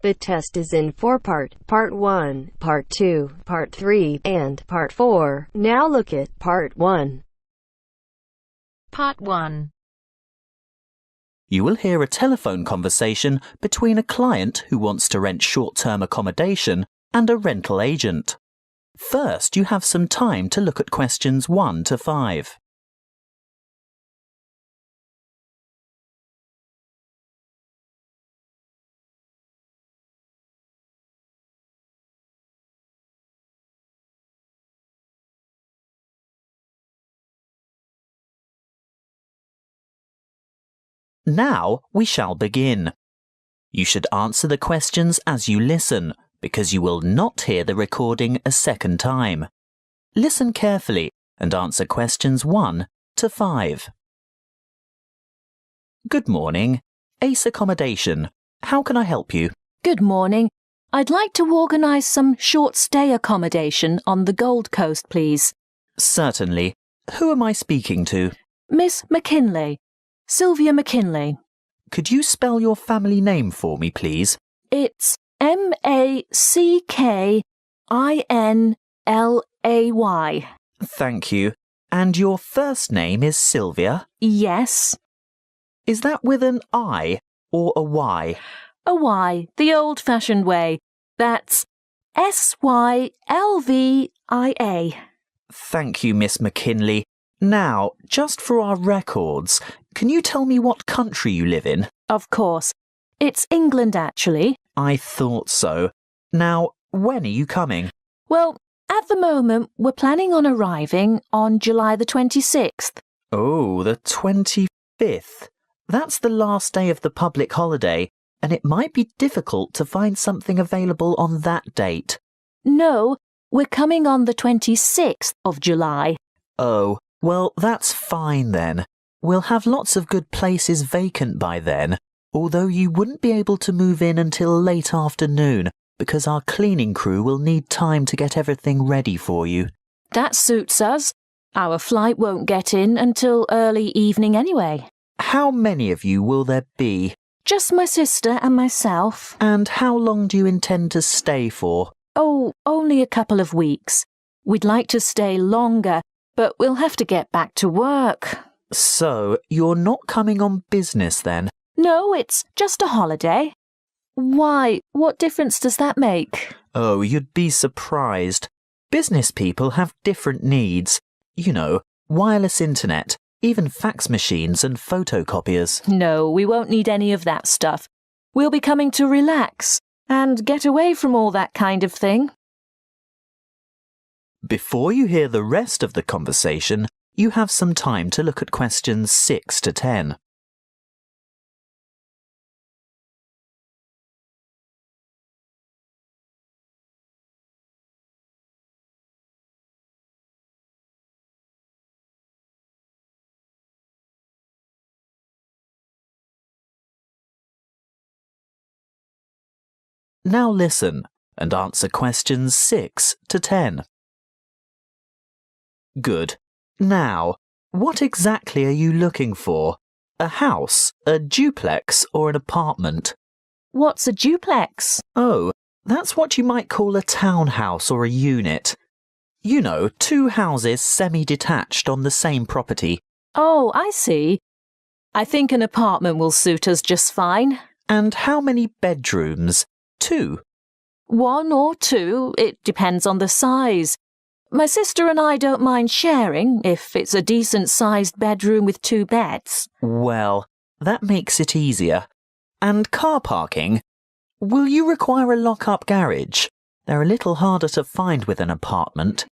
The test is in 4 parts: Part 1, Part 2, Part 3, and Part 4. Now look at Part 1. Part 1. You will hear a telephone conversation between a client who wants to rent short-term accommodation and a rental agent. First, you have some time to look at questions 1 to 5. Now we shall begin. You should answer the questions as you listen, because you will not hear the recording a second time. Listen carefully and answer questions 1 to 5. Good morning. Ace Accommodation. How can I help you? Good morning. I'd like to organise some short stay accommodation on the Gold Coast, please. Certainly. Who am I speaking to? Miss McKinley. Sylvia McKinley. Could you spell your family name for me, please? It's MACKINLAY. Thank you. And your first name is Sylvia? Yes. Is that with an I or a Y? A Y, the old-fashioned way. That's SYLVIA. Thank you, Miss McKinley. Now, just for our records, can you tell me what country you live in? Of course. It's England, actually. I thought so. Now, when are you coming? Well, at the moment, we're planning on arriving on July the 26th. Oh, the 25th. That's the last day of the public holiday, and it might be difficult to find something available on that date. No, we're coming on the 26th of July. Oh, well, that's fine then. We'll have lots of good places vacant by then, although you wouldn't be able to move in until late afternoon because our cleaning crew will need time to get everything ready for you. That suits us. Our flight won't get in until early evening anyway. How many of you will there be? Just my sister and myself. And how long do you intend to stay for? Oh, only a couple of weeks. We'd like to stay longer, but we'll have to get back to work. So, you're not coming on business then? No, it's just a holiday. Why? What difference does that make? Oh, you'd be surprised. Business people have different needs. You know, wireless internet, even fax machines and photocopiers. No, we won't need any of that stuff. We'll be coming to relax and get away from all that kind of thing. Before you hear the rest of the conversation, you have some time to look at questions 6 to 10. Now listen and answer questions 6 to 10. Good. Now, what exactly are you looking for? A house, a duplex, or an apartment? What's a duplex? Oh, that's what you might call a townhouse or a unit. You know, 2 houses semi-detached on the same property. Oh, I see. I think an apartment will suit us just fine. And how many bedrooms? 2. 1 or 2, it depends on the size. My sister and I don't mind sharing if it's a decent-sized bedroom with 2 beds. Well, that makes it easier. And car parking? Will you require a lock-up garage? They're a little harder to find with an apartment.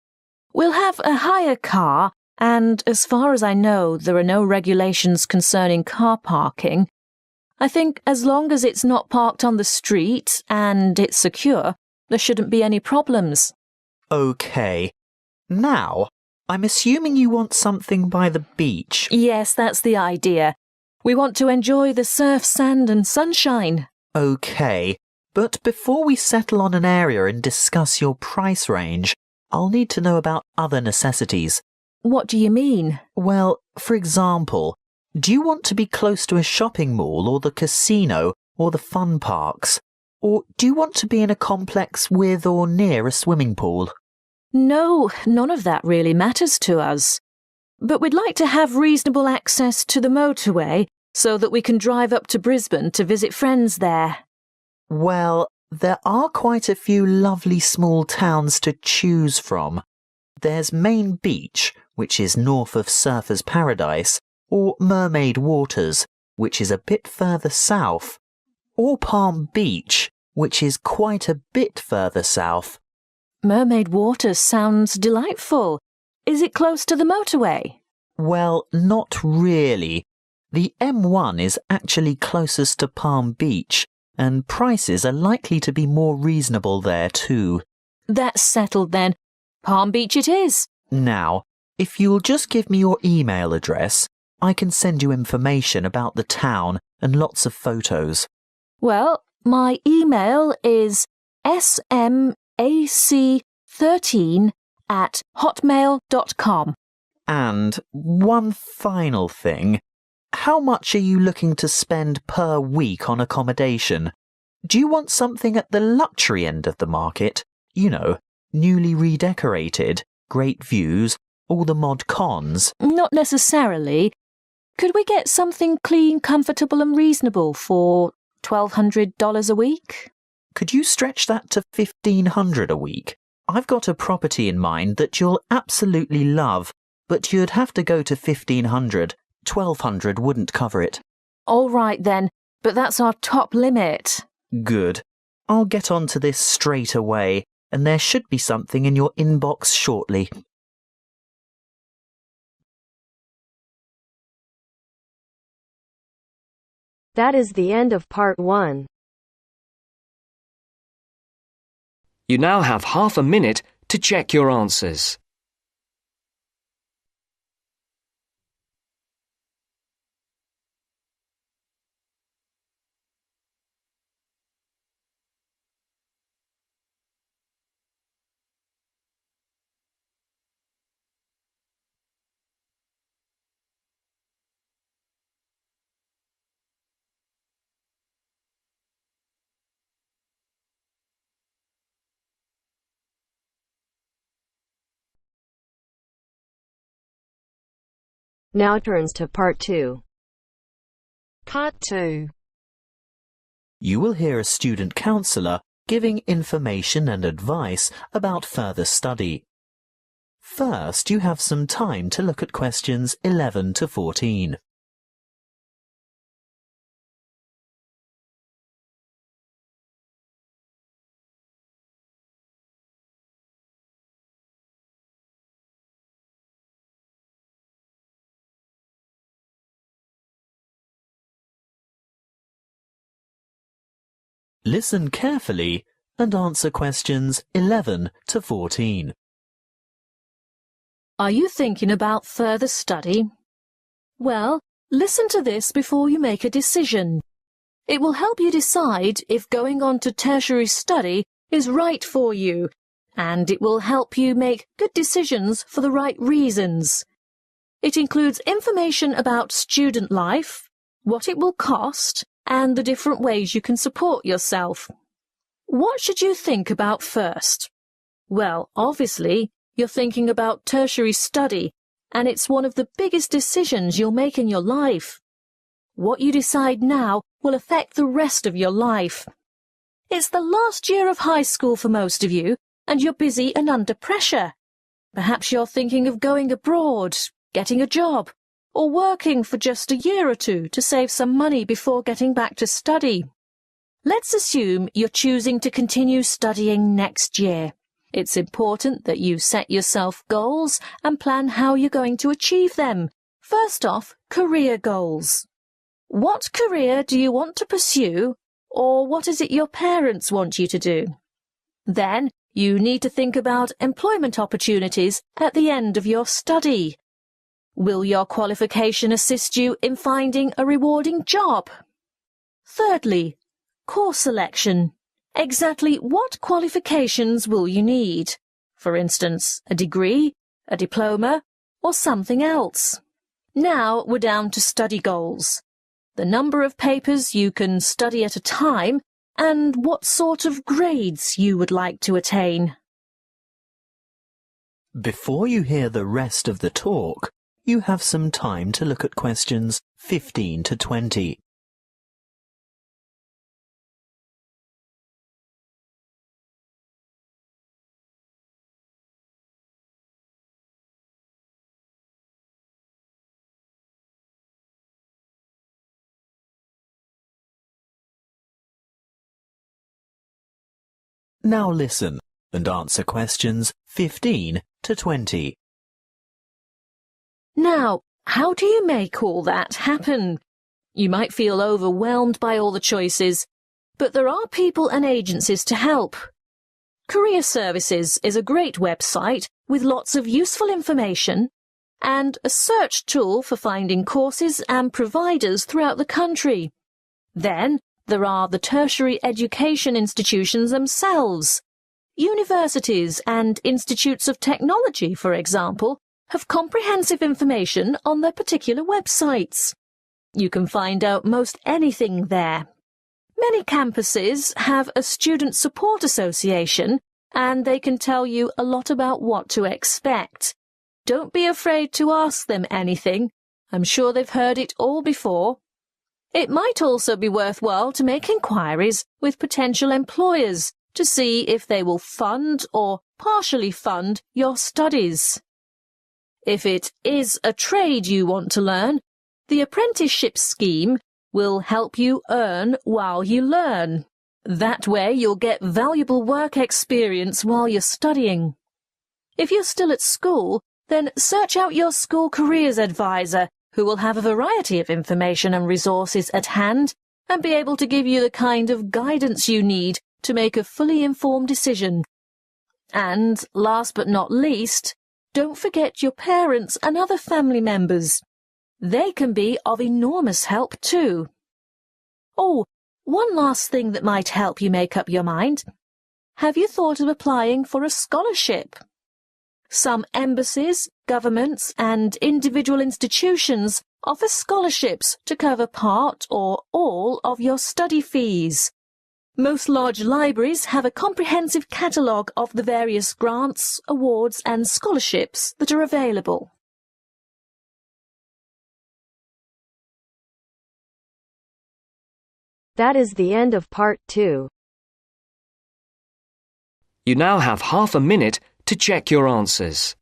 We'll have a hire car, and as far as I know, there are no regulations concerning car parking. I think as long as it's not parked on the street and it's secure, there shouldn't be any problems. OK. Now, I'm assuming you want something by the beach. Yes, that's the idea. We want to enjoy the surf, sand and sunshine. OK, but before we settle on an area and discuss your price range, I'll need to know about other necessities. What do you mean? Well, for example, do you want to be close to a shopping mall or the casino or the fun parks? Or do you want to be in a complex with or near a swimming pool? No, none of that really matters to us. But we'd like to have reasonable access to the motorway so that we can drive up to Brisbane to visit friends there. Well, there are quite a few lovely small towns to choose from. There's Main Beach, which is north of Surfer's Paradise, or Mermaid Waters, which is a bit further south, or Palm Beach, which is quite a bit further south. Mermaid Waters sounds delightful. Is it close to the motorway? Well, not really. The M1 is actually closest to Palm Beach, and prices are likely to be more reasonable there too. That's settled then. Palm Beach it is. Now, if you'll just give me your email address, I can send you information about the town and lots of photos. Well, my email is smac13@hotmail.com. And one final thing. How much are you looking to spend per week on accommodation? Do you want something at the luxury end of the market? You know, newly redecorated, great views, all the mod cons? Not necessarily. Could we get something clean, comfortable and reasonable for $1,200 a week? Could you stretch that to $1,500 a week? I've got a property in mind that you'll absolutely love, but you'd have to go to $1,500. $1,200 wouldn't cover it. All right then, but that's our top limit. Good. I'll get on to this straight away, and there should be something in your inbox shortly. That is the end of part 1. You now have half a minute to check your answers. Now turns to part 2. Part 2. You will hear a student counsellor giving information and advice about further study. First, you have some time to look at questions 11 to 14. Listen carefully and answer questions 11 to 14. Are you thinking about further study? Well, listen to this before you make a decision. It will help you decide if going on to tertiary study is right for you, and it will help you make good decisions for the right reasons. It includes information about student life, what it will cost, and the different ways you can support yourself. What should you think about first? Well, obviously, you're thinking about tertiary study, and it's one of the biggest decisions you'll make in your life. What you decide now will affect the rest of your life. It's the last year of high school for most of you, and you're busy and under pressure. Perhaps you're thinking of going abroad, getting a job, or working for just a year or two to save some money before getting back to study. Let's assume you're choosing to continue studying next year. It's important that you set yourself goals and plan how you're going to achieve them. First off, career goals. What career do you want to pursue, or what is it your parents want you to do? Then, you need to think about employment opportunities at the end of your study. Will your qualification assist you in finding a rewarding job? Thirdly, course selection. Exactly what qualifications will you need? For instance, a degree, a diploma, or something else. Now we're down to study goals. The number of papers you can study at a time and what sort of grades you would like to attain. Before you hear the rest of the talk, you have some time to look at questions 15 to 20. Now listen and answer questions 15 to 20. Now, how do you make all that happen? You might feel overwhelmed by all the choices, but there are people and agencies to help. Career Services is a great website with lots of useful information and a search tool for finding courses and providers throughout the country. Then, there are the tertiary education institutions themselves. Universities and institutes of technology, for example, have comprehensive information on their particular websites. You can find out most anything there. Many campuses have a student support association, and they can tell you a lot about what to expect. Don't be afraid to ask them anything. I'm sure they've heard it all before. It might also be worthwhile to make inquiries with potential employers to see if they will fund or partially fund your studies. If it is a trade you want to learn, the apprenticeship scheme will help you earn while you learn. That way you'll get valuable work experience while you're studying. If you're still at school, then search out your school careers advisor, who will have a variety of information and resources at hand and be able to give you the kind of guidance you need to make a fully informed decision. And, last but not least, don't forget your parents and other family members. They can be of enormous help too. Oh, one last thing that might help you make up your mind. Have you thought of applying for a scholarship? Some embassies, governments and individual institutions offer scholarships to cover part or all of your study fees. Most large libraries have a comprehensive catalogue of the various grants, awards and scholarships that are available. That is the end of part 2. You now have half a minute to check your answers.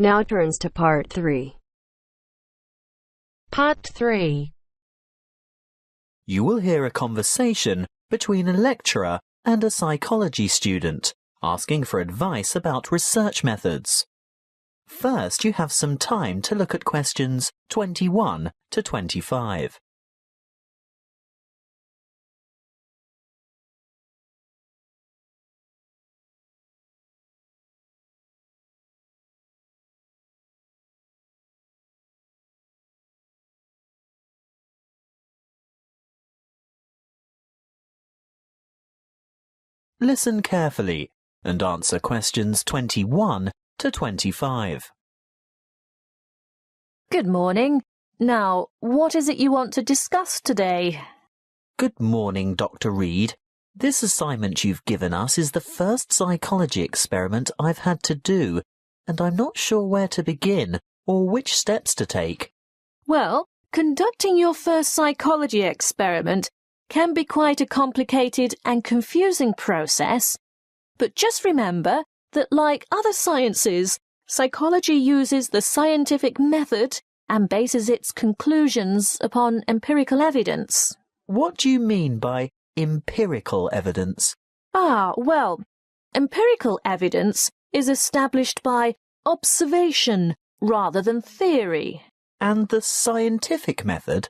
Now turns to part 3. Part 3. You will hear a conversation between a lecturer and a psychology student asking for advice about research methods. First, you have some time to look at questions 21 to 25. Listen carefully and answer questions 21 to 25. Good morning. Now, what is it you want to discuss today? Good morning, Dr. Reed. This assignment you've given us is the first psychology experiment I've had to do, and I'm not sure where to begin or which steps to take. Well, conducting your first psychology experiment can be quite a complicated and confusing process, but just remember that, like other sciences, psychology uses the scientific method and bases its conclusions upon empirical evidence. What do you mean by empirical evidence? Well, empirical evidence is established by observation rather than theory. And the scientific method?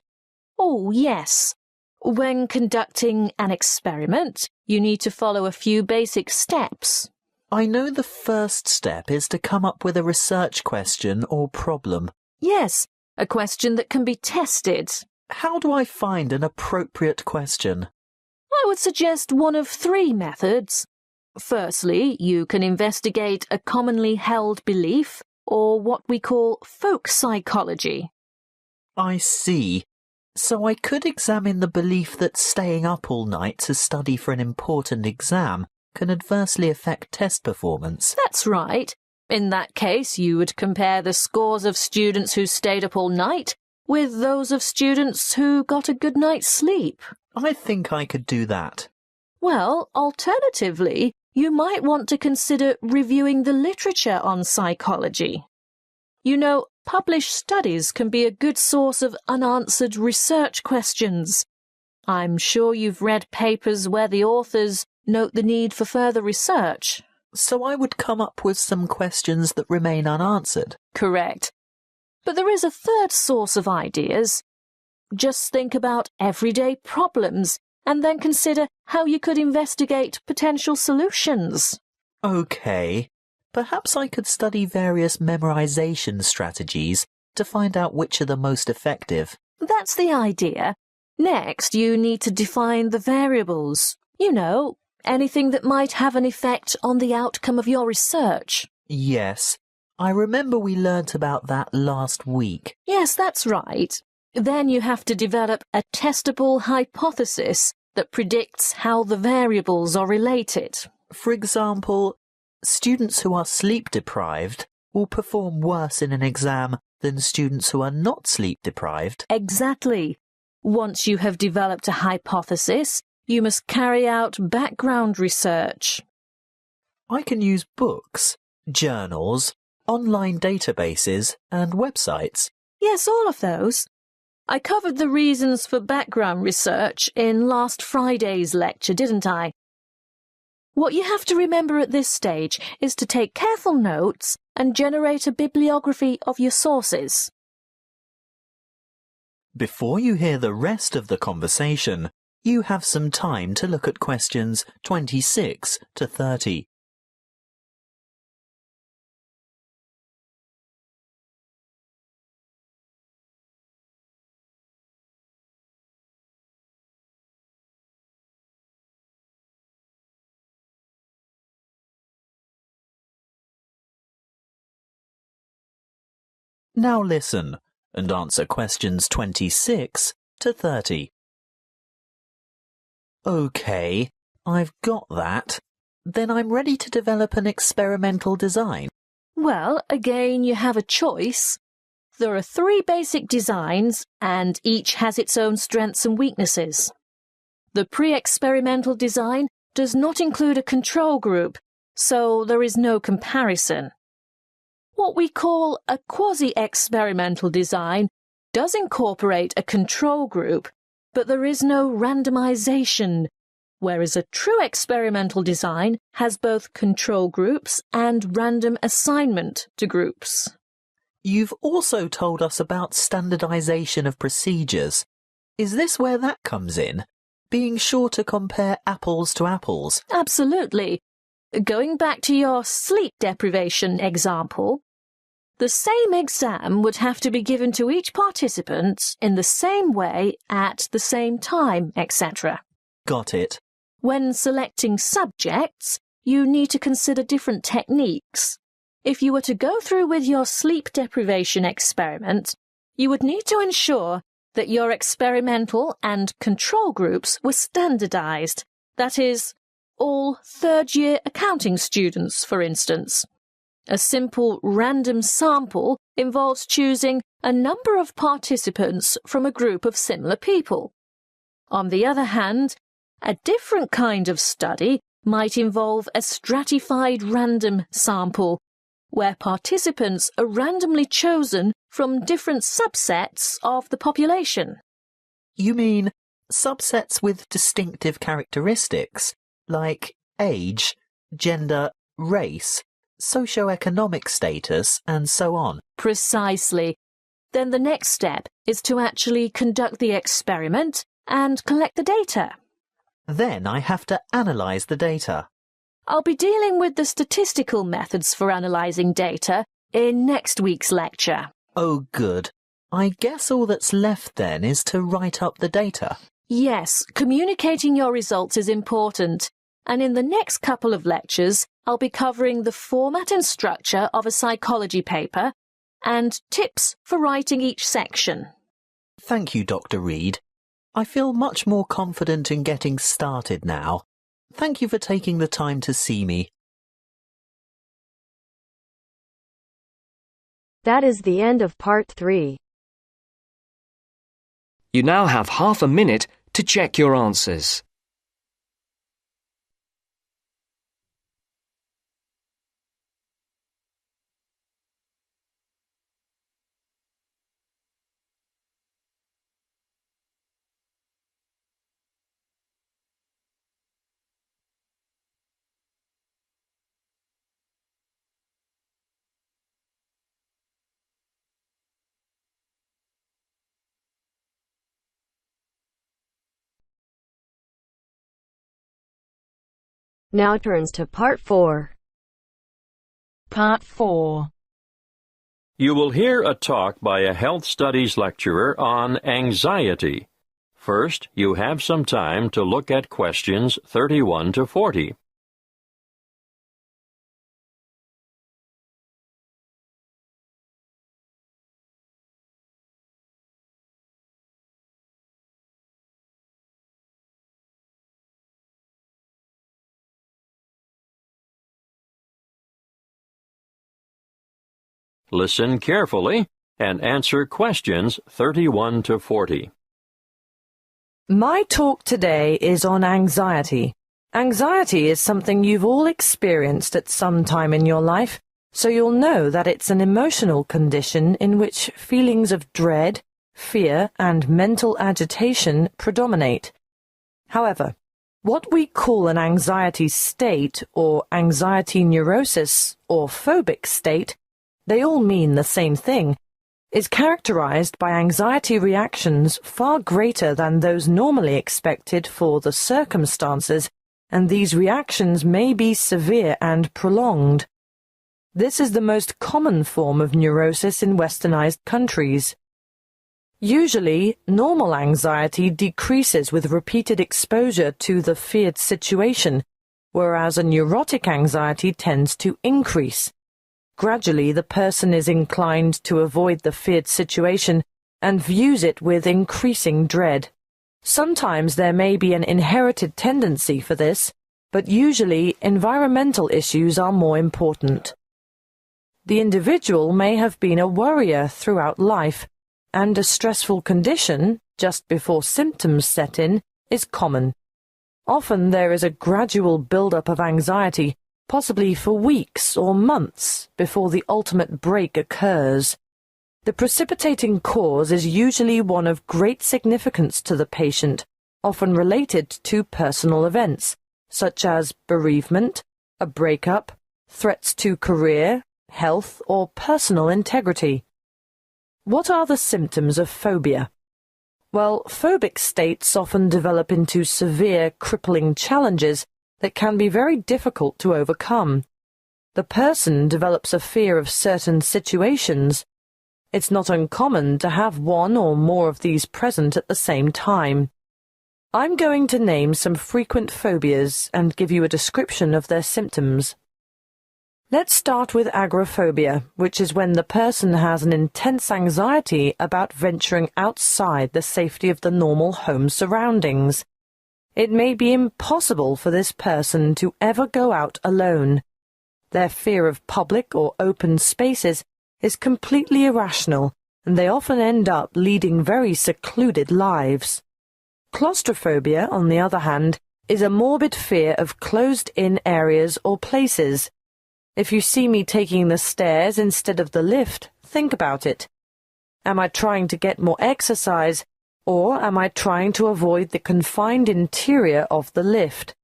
Oh, yes. When conducting an experiment, you need to follow a few basic steps. I know the first step is to come up with a research question or problem. Yes, a question that can be tested. How do I find an appropriate question? I would suggest one of 3 methods. Firstly, you can investigate a commonly held belief, or what we call folk psychology. I see. So I could examine the belief that staying up all night to study for an important exam can adversely affect test performance. That's right. In that case, you would compare the scores of students who stayed up all night with those of students who got a good night's sleep. I think I could do that. Well, alternatively, you might want to consider reviewing the literature on psychology. You know, published studies can be a good source of unanswered research questions. I'm sure you've read papers where the authors note the need for further research. So I would come up with some questions that remain unanswered. Correct. But there is a third source of ideas. Just think about everyday problems and then consider how you could investigate potential solutions. OK. Perhaps I could study various memorization strategies to find out which are the most effective. That's the idea. Next, you need to define the variables. You know, anything that might have an effect on the outcome of your research. Yes, I remember we learnt about that last week. Yes, that's right. Then you have to develop a testable hypothesis that predicts how the variables are related. For example, students who are sleep-deprived will perform worse in an exam than students who are not sleep-deprived. Exactly. Once you have developed a hypothesis, you must carry out background research. I can use books, journals, online databases and websites. Yes, all of those. I covered the reasons for background research in last Friday's lecture, didn't I? What you have to remember at this stage is to take careful notes and generate a bibliography of your sources. Before you hear the rest of the conversation, you have some time to look at questions 26 to 30. Now listen and answer questions 26 to 30. OK, I've got that. Then I'm ready to develop an experimental design. Well, again, you have a choice. There are 3 basic designs, and each has its own strengths and weaknesses. The pre-experimental design does not include a control group, so there is no comparison. What we call a quasi-experimental design does incorporate a control group, but there is no randomization, whereas a true experimental design has both control groups and random assignment to groups. You've also told us about standardization of procedures. Is this where that comes in? Being sure to compare apples to apples? Absolutely. Going back to your sleep deprivation example, the same exam would have to be given to each participant in the same way at the same time, etc. Got it. When selecting subjects, you need to consider different techniques. If you were to go through with your sleep deprivation experiment, you would need to ensure that your experimental and control groups were standardized. That is, all third-year accounting students, for instance. A simple random sample involves choosing a number of participants from a group of similar people. On the other hand, a different kind of study might involve a stratified random sample, where participants are randomly chosen from different subsets of the population. You mean subsets with distinctive characteristics, like age, gender, race, socioeconomic status, and so on. Precisely. Then the next step is to actually conduct the experiment and collect the data. Then I have to analyse the data. I'll be dealing with the statistical methods for analysing data in next week's lecture. Oh, good. I guess all that's left then is to write up the data. Yes, communicating your results is important, and in the next couple of lectures, I'll be covering the format and structure of a psychology paper and tips for writing each section. Thank you, Dr. Reed. I feel much more confident in getting started now. Thank you for taking the time to see me. That is the end of part 3. You now have half a minute to check your answers. Now turns to part 4. Part 4. You will hear a talk by a health studies lecturer on anxiety. First, you have some time to look at questions 31 to 40. Listen carefully and answer questions 31 to 40. My talk today is on anxiety. Anxiety is something you've all experienced at some time in your life, so you'll know that it's an emotional condition in which feelings of dread, fear, and mental agitation predominate. However, what we call an anxiety state or anxiety neurosis or phobic state, they all mean the same thing, is characterized by anxiety reactions far greater than those normally expected for the circumstances, and these reactions may be severe and prolonged. This is the most common form of neurosis in westernized countries. Usually, normal anxiety decreases with repeated exposure to the feared situation, whereas a neurotic anxiety tends to increase. Gradually, the person is inclined to avoid the feared situation and views it with increasing dread. Sometimes there may be an inherited tendency for this, but usually environmental issues are more important. The individual may have been a worrier throughout life, and a stressful condition, just before symptoms set in, is common. Often there is a gradual build-up of anxiety, possibly for weeks or months before the ultimate break occurs. The precipitating cause is usually one of great significance to the patient, often related to personal events, such as bereavement, a breakup, threats to career, health, or personal integrity. What are the symptoms of phobia? Well, phobic states often develop into severe, crippling challenges that can be very difficult to overcome. The person develops a fear of certain situations. It's not uncommon to have one or more of these present at the same time. I'm going to name some frequent phobias and give you a description of their symptoms. Let's start with agoraphobia, which is when the person has an intense anxiety about venturing outside the safety of the normal home surroundings. It may be impossible for this person to ever go out alone. Their fear of public or open spaces is completely irrational, and they often end up leading very secluded lives. Claustrophobia, on the other hand, is a morbid fear of closed-in areas or places. If you see me taking the stairs instead of the lift, think about it. Am I trying to get more exercise, or am I trying to avoid the confined interior of the lift?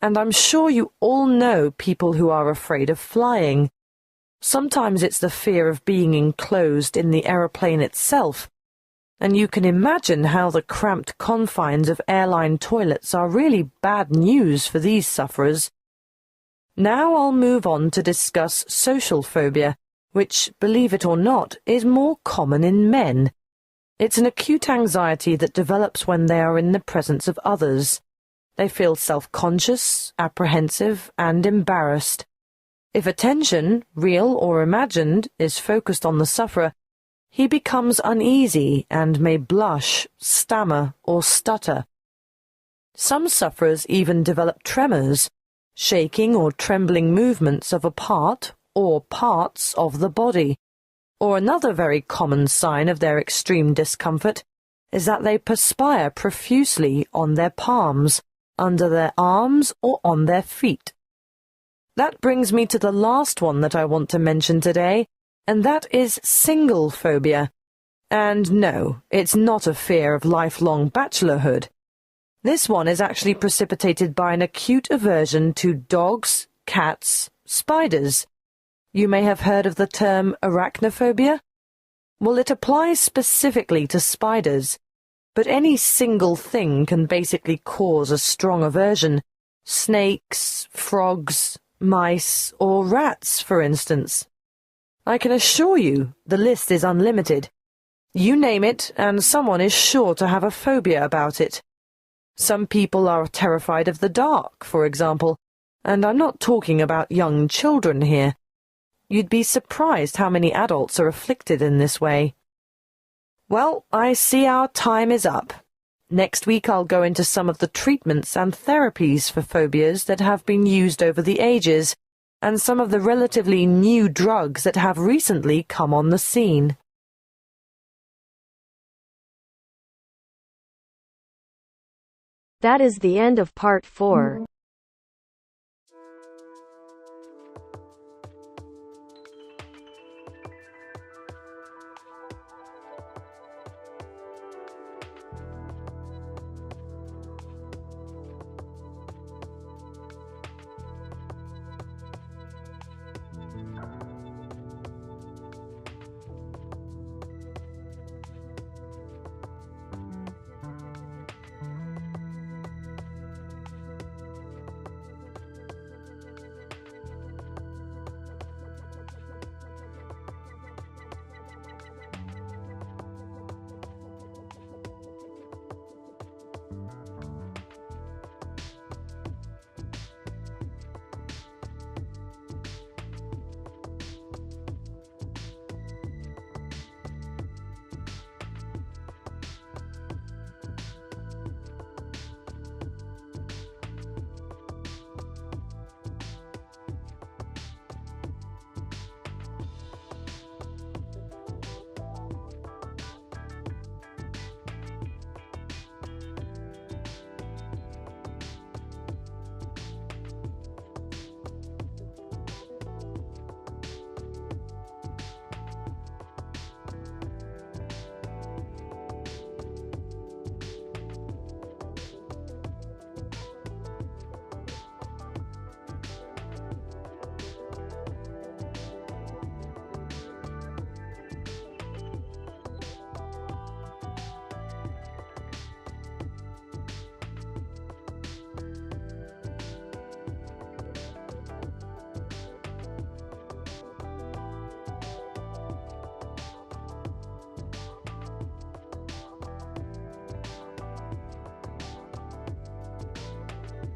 And I'm sure you all know people who are afraid of flying. Sometimes it's the fear of being enclosed in the aeroplane itself, and you can imagine how the cramped confines of airline toilets are really bad news for these sufferers. Now I'll move on to discuss social phobia, which, believe it or not, is more common in men. It's an acute anxiety that develops when they are in the presence of others. They feel self-conscious, apprehensive, and embarrassed. If attention, real or imagined, is focused on the sufferer, he becomes uneasy and may blush, stammer, or stutter. Some sufferers even develop tremors, shaking or trembling movements of a part or parts of the body. Or another very common sign of their extreme discomfort is that they perspire profusely on their palms, under their arms, or on their feet. That brings me to the last one that I want to mention today, and that is single phobia. And no, it's not a fear of lifelong bachelorhood. This one is actually precipitated by an acute aversion to dogs, cats, spiders. You may have heard of the term arachnophobia. Well, it applies specifically to spiders, but any single thing can basically cause a strong aversion. Snakes, frogs, mice, or rats, for instance. I can assure you the list is unlimited. You name it, and someone is sure to have a phobia about it. Some people are terrified of the dark, for example, and I'm not talking about young children here. You'd be surprised how many adults are afflicted in this way. Well, I see our time is up. Next week I'll go into some of the treatments and therapies for phobias that have been used over the ages, and some of the relatively new drugs that have recently come on the scene. That is the end of part 4.